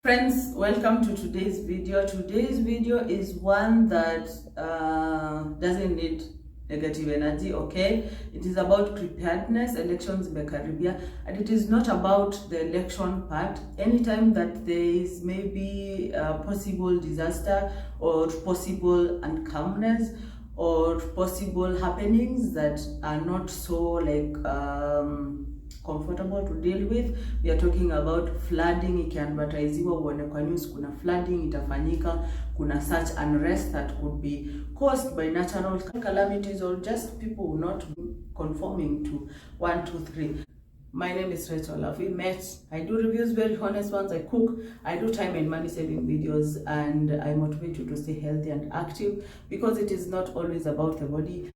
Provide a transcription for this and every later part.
Friends, welcome to today's video. Today's video is one that doesn't need negative energy, okay? It is about preparedness. Elections in the Caribbean, and it is not about the election part. Anytime that there is maybe a possible disaster or possible uncalmness or possible happenings that are not so like comfortable to deal with. We are talking about flooding. Ikiadvertisiwa uone kwa news kuna flooding itafanyika, kuna such unrest that could be caused by natural calamities or just people not conforming to 1, 2, 3. My name is Rachel. We met. I do reviews, very honest ones. I cook. I do time and money saving videos, and I motivate you to stay healthy and active because it is not always about the body.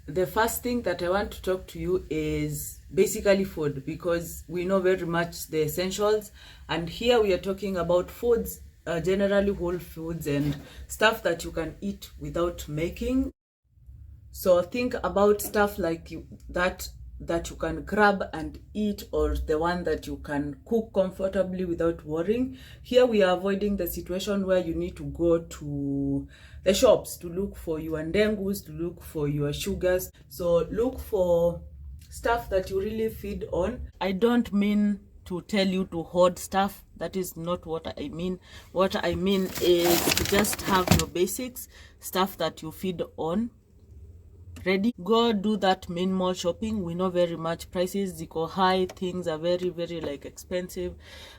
The first thing that I want to talk to you is basically food, because we know very much the essentials, and here we are talking about foods, generally whole foods and stuff that you can eat without making. So think about stuff like that you can grab and eat, or the one that you can cook comfortably without worrying. Here we are avoiding the situation where you need to go to the shops to look for your ndengus, to look for your sugars. So look for stuff that you really feed on. I don't mean to tell you to hoard stuff. That is not what I mean. What I mean is to just have your basics, stuff that you feed on ready. Go do that minimal shopping. We know very much prices go high, things are very like expensive,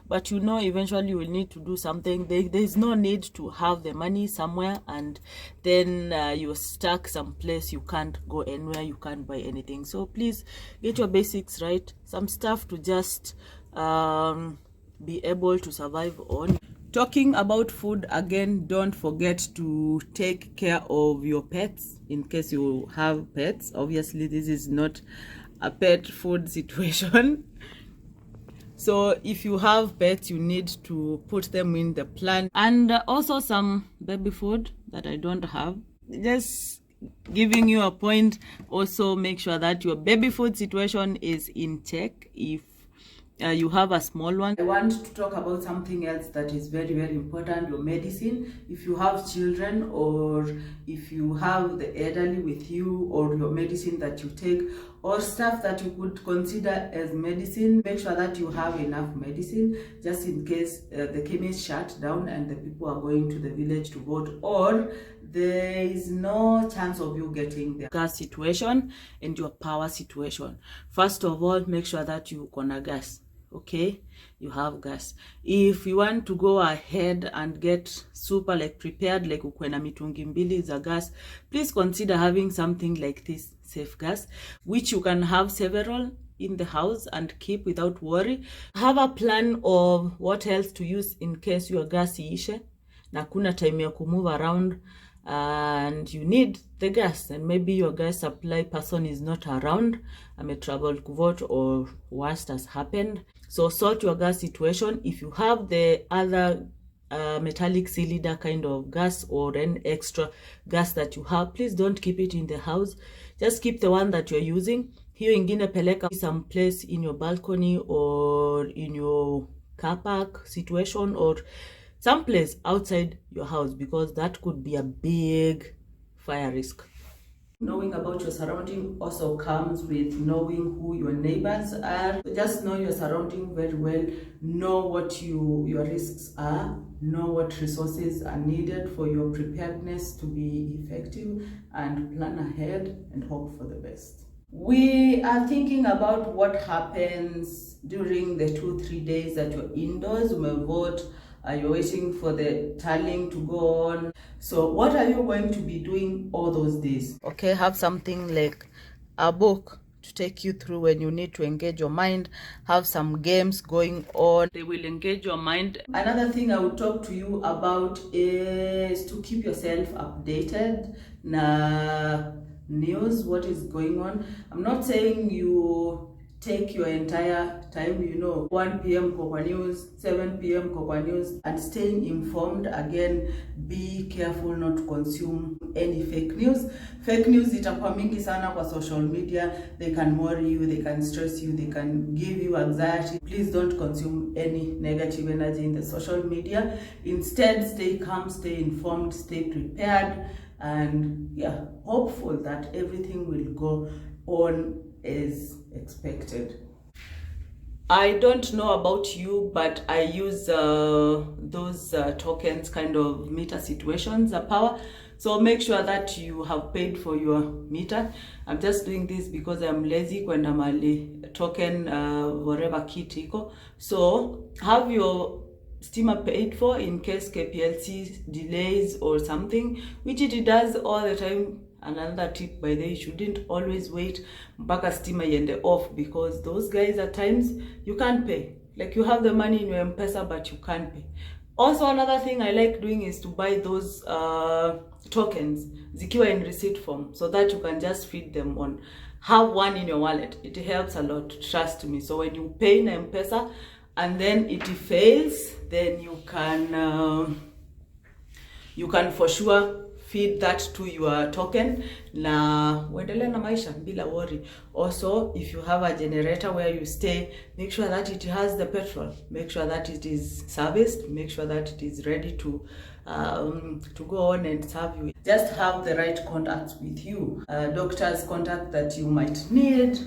but you know eventually you will need to do something. There's no need to have the money somewhere and then you're stuck someplace, you can't go anywhere, you can't buy anything. So please get your basics right, some stuff to just be able to survive on. Talking about food again, don't forget to take care of your pets in case you have pets. Obviously, this is not a pet food situation. So if you have pets, you need to put them in the plan. And also some baby food that I don't have. Just giving you a point. Also make sure that your baby food situation is in check if you have a small one. I want to talk about something else that is very important, your medicine. If you have children, or if you have the elderly with you, or your medicine that you take, or stuff that you could consider as medicine, make sure that you have enough medicine just in case the chemist shut down and the people are going to the village to vote, or there is no chance of you getting the gas situation and your power situation. First of all, make sure that you gonna gas. Okay, you have gas. If you want to go ahead and get super like prepared, like ukwena mitungi mbili za gas, please consider having something like this safe gas, which you can have several in the house and keep without worry. Have a plan of what else to use in case your gas iishe na kuna time ya kumove around and you need the gas, and maybe your gas supply person is not around, may travel to vote, or worst has happened. So sort your gas situation. If you have the other metallic cylinder kind of gas or an extra gas that you have, please don't keep it in the house. Just keep the one that you're using. Hiyo ingine peleka some place in your balcony or in your car park situation, or someplace outside your house, because that could be a big fire risk. Knowing about your surrounding also comes with knowing who your neighbors are. Just know your surrounding very well. Know what your risks are. Know what resources are needed for your preparedness to be effective, and plan ahead and hope for the best. We are thinking about what happens during the 2-3 days that you're indoors. You may vote. You're waiting for the tallying to go on. So what are you going to be doing all those days? Okay, have something like a book to take you through when you need to engage your mind. Have some games going on. They will engage your mind. Another thing I will talk to you about is to keep yourself updated na news, what is going on. I'm not saying you take your entire time, 1 p.m. kwa news, 7 p.m. kwa news, and staying informed. Again, be careful not to consume any fake news. Fake news itakuwa mingi sana kwa social media. They can worry you, they can stress you, they can give you anxiety. Please don't consume any negative energy in the social media. Instead, stay calm, stay informed, stay prepared, and yeah, hopeful that everything will go on as expected. I don't know about you, but I use those tokens, kind of meter situations, power. So make sure that you have paid for your meter. I'm just doing this because I'm lazy when I'm a token whatever kitiko. So have your stima paid for in case KPLC delays or something, which it does all the time. Another tip, by the way, you shouldn't always wait mpaka stima iende off, because those guys at times you can't pay. Like, you have the money in your M-Pesa but you can't pay. Also, another thing I like doing is to buy those tokens zikiwa in receipt form, so that you can just feed them on. Have one in your wallet. It helps a lot, trust me. So when you pay in M-Pesa and then it fails, then you can for sure feed that to your token na uendelee na maisha bila worry. Also, if you have a generator where you stay, make sure that it has the petrol, make sure that it is serviced, make sure that it is ready to go on and serve you. Just have the right contacts with you, doctor's contact that you might need,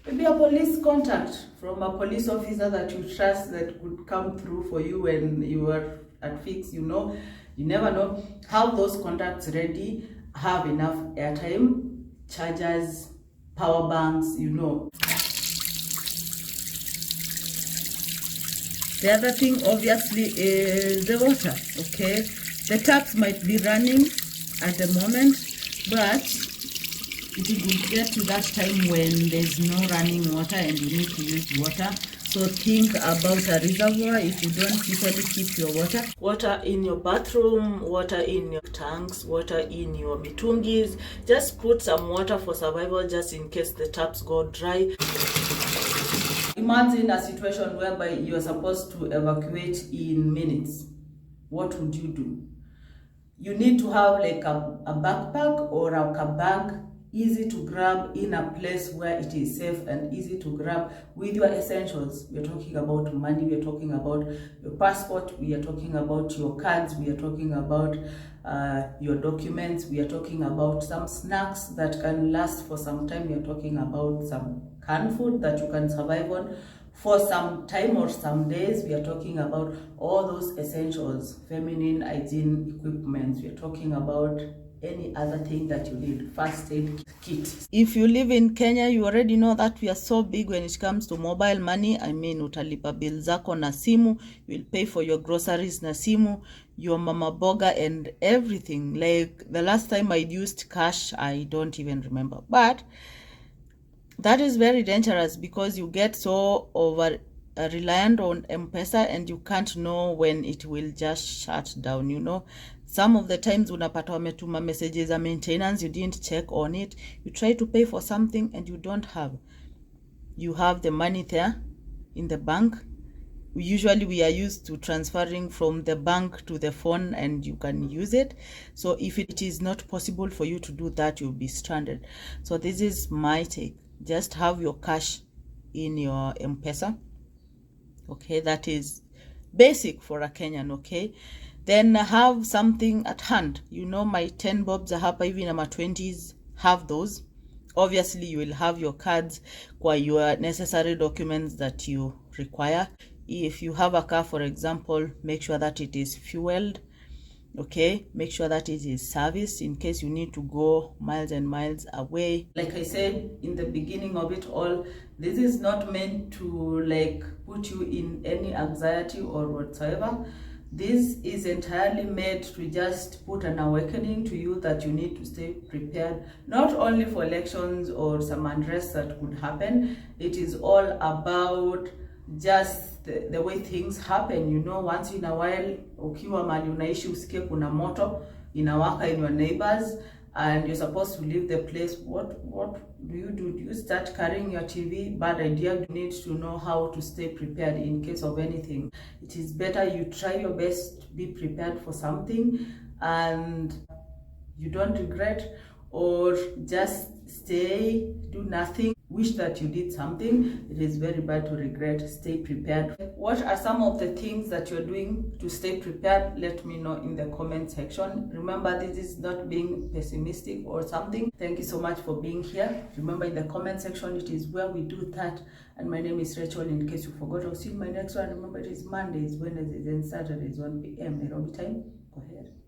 maybe a police contact from a police officer that you trust that could come through for you when you are at fix, You never know. Have those contacts ready. Have enough airtime, chargers, power banks, The other thing, obviously, is the water, okay? The taps might be running at the moment, but it will get to that time when there's no running water and you need to use water. So think about a reservoir if you don't usually keep your water. Water in your bathroom, water in your tanks, water in your mitungis. Just put some water for survival just in case the taps go dry. Imagine a situation whereby you are supposed to evacuate in minutes. What would you do? You need to have like a backpack or a bag, easy to grab in a place where it is safe and easy to grab with your essentials. We are talking about money, we are talking about your passport, we are talking about your cards, we are talking about your documents, we are talking about some snacks that can last for some time, we are talking about some canned food that you can survive on for some time or some days. We are talking about all those essentials, feminine hygiene equipment, we are talking about any other thing that you need, first aid kit. If you live in Kenya, you already know that we are so big when it comes to mobile money. I mean, utalipa bill zako na simu, you will pay for your groceries na simu, your mama boga and everything. Like the last time I used cash, I don't even remember. But that is very dangerous because you get so over reliant on M-Pesa and you can't know when it will just shut down, Some of the times unapata wametuma messages a maintenance, you didn't check on it. You try to pay for something and you don't have. You have the money there in the bank. Usually we are used to transferring from the bank to the phone and you can use it. So if it is not possible for you to do that, you'll be stranded. So this is my take. Just have your cash in your M-Pesa. Okay, that is basic for a Kenyan, okay? Then have something at hand. My 10 bobs are hapa hivi na my 20s, have those. Obviously, you will have your cards kwa your necessary documents that you require. If you have a car, for example, make sure that it is fueled. Okay, make sure that it is serviced in case you need to go miles and miles away. Like I said in the beginning of it all, this is not meant to put you in any anxiety or whatsoever. This is entirely made to just put an awakening to you that you need to stay prepared, not only for elections or some unrest that could happen. It is all about just the way things happen, once in a while, ukiwa mali unaishi usikie kuna moto inawaka in your neighbors, and you're supposed to leave the place, what do you do? Do you start carrying your TV? Bad idea. You need to know how to stay prepared in case of anything. It is better you try your best to be prepared for something and you don't regret, or just stay, do nothing, wish that you did something. It is very bad to regret. Stay prepared. What are some of the things that you're doing to stay prepared? Let me know in the comment section. Remember, this is not being pessimistic or something. Thank you so much for being here. Remember, in the comment section, it is where we do that. And my name is Rachel. In case you forgot, I'll see you in my next one. Remember, it is Mondays, Wednesdays, and Saturdays, 1 p.m. Nairobi time. Go ahead.